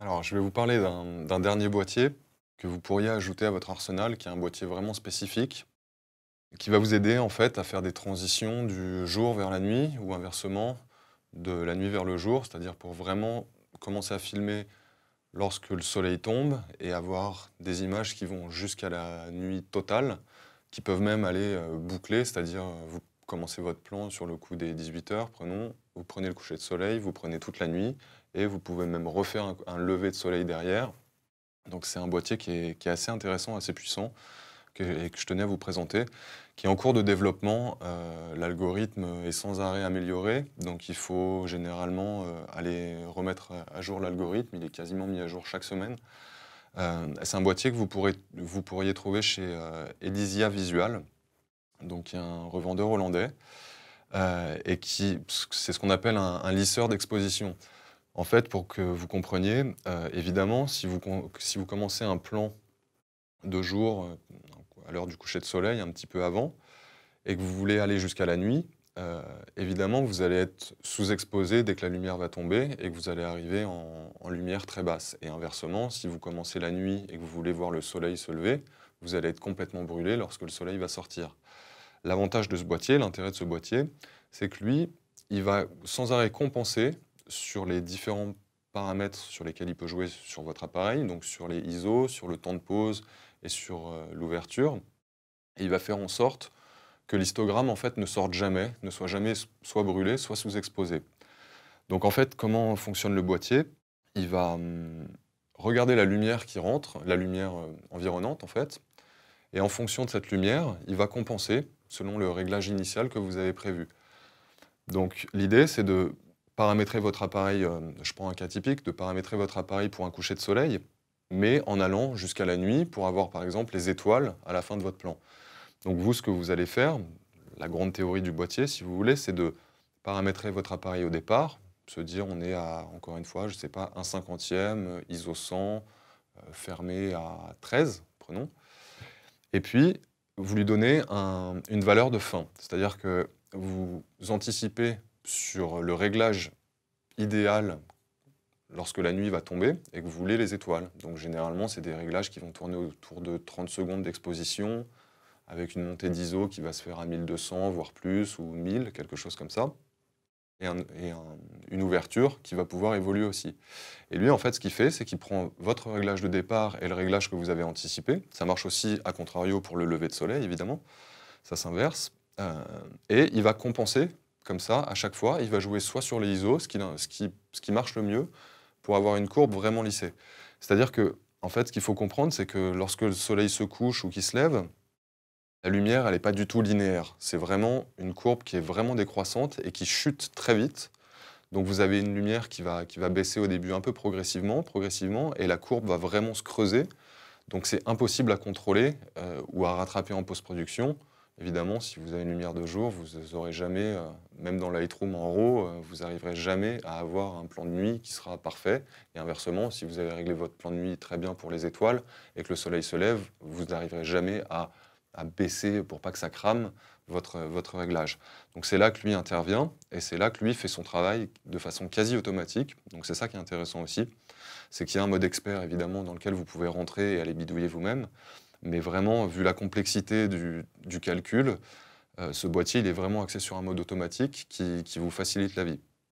Alors, je vais vous parler d'un dernier boîtier que vous pourriez ajouter à votre arsenal, qui est un boîtier vraiment spécifique, qui va vous aider en fait à faire des transitions du jour vers la nuit ou inversement de la nuit vers le jour, c'est-à-dire pour vraiment commencer à filmer lorsque le soleil tombe et avoir des images qui vont jusqu'à la nuit totale, qui peuvent même aller boucler, c'est-à-dire vous commencez votre plan sur le coup des 18 heures, prenons, vous prenez le coucher de soleil, vous prenez toute la nuit et vous pouvez même refaire un lever de soleil derrière. Donc c'est un boîtier qui est assez intéressant, assez puissant, et que je tenais à vous présenter, qui est en cours de développement. L'algorithme est sans arrêt amélioré, donc il faut généralement aller remettre à jour l'algorithme. Il est quasiment mis à jour chaque semaine. C'est un boîtier que vous pourriez trouver chez Edisia Visual, donc qui est un revendeur hollandais, et c'est ce qu'on appelle un lisseur d'exposition. En fait, pour que vous compreniez, évidemment, si vous commencez un plan de jour, à l'heure du coucher de soleil, un petit peu avant, et que vous voulez aller jusqu'à la nuit, évidemment, vous allez être sous-exposé dès que la lumière va tomber et que vous allez arriver en lumière très basse. Et inversement, si vous commencez la nuit et que vous voulez voir le soleil se lever, vous allez être complètement brûlé lorsque le soleil va sortir. L'avantage de ce boîtier, l'intérêt de ce boîtier, c'est que lui, il va sans arrêt compenser sur les différents paramètres sur lesquels il peut jouer sur votre appareil, donc sur les ISO, sur le temps de pause et sur l'ouverture. Et il va faire en sorte que l'histogramme en fait ne sorte jamais, ne soit jamais soit brûlé, soit sous-exposé. Donc en fait, comment fonctionne le boîtier? Il va regarder la lumière qui rentre, la lumière environnante en fait, et en fonction de cette lumière, il va compenser selon le réglage initial que vous avez prévu. Donc l'idée, c'est de paramétrer votre appareil, je prends un cas typique, de paramétrer votre appareil pour un coucher de soleil, mais en allant jusqu'à la nuit pour avoir par exemple les étoiles à la fin de votre plan. Donc vous, ce que vous allez faire, la grande théorie du boîtier, si vous voulez, c'est de paramétrer votre appareil au départ, se dire on est à, encore une fois, je ne sais pas, 1/50, ISO 100, fermé à 13, prenons. Et puis, vous lui donnez une valeur de fin. C'est-à-dire que vous anticipez sur le réglage idéal lorsque la nuit va tomber et que vous voulez les étoiles. Donc généralement, c'est des réglages qui vont tourner autour de 30 secondes d'exposition, avec une montée d'ISO qui va se faire à 1200, voire plus, ou 1000, quelque chose comme ça, une ouverture qui va pouvoir évoluer aussi. Et lui, en fait, ce qu'il fait, c'est qu'il prend votre réglage de départ et le réglage que vous avez anticipé. Ça marche aussi, à contrario, pour le lever de soleil, évidemment. Ça s'inverse. Et il va compenser, comme ça, à chaque fois. Il va jouer soit sur les ISO, ce qui marche le mieux, pour avoir une courbe vraiment lissée. C'est-à-dire que, en fait, ce qu'il faut comprendre, c'est que lorsque le soleil se couche ou qu'il se lève, la lumière, elle n'est pas du tout linéaire. C'est vraiment une courbe qui est vraiment décroissante et qui chute très vite. Donc vous avez une lumière qui va baisser au début un peu progressivement, et la courbe va vraiment se creuser. Donc c'est impossible à contrôler ou à rattraper en post-production. Évidemment, si vous avez une lumière de jour, vous n'aurez jamais, même dans Lightroom en RAW, vous n'arriverez jamais à avoir un plan de nuit qui sera parfait. Et inversement, si vous avez réglé votre plan de nuit très bien pour les étoiles et que le soleil se lève, vous n'arriverez jamais à baisser pour pas que ça crame votre réglage. Donc c'est là que lui intervient et c'est là que lui fait son travail de façon quasi automatique. Donc c'est ça qui est intéressant aussi, c'est qu'il y a un mode expert évidemment dans lequel vous pouvez rentrer et aller bidouiller vous-même. Mais vraiment, vu la complexité du calcul, ce boîtier il est vraiment axé sur un mode automatique qui vous facilite la vie.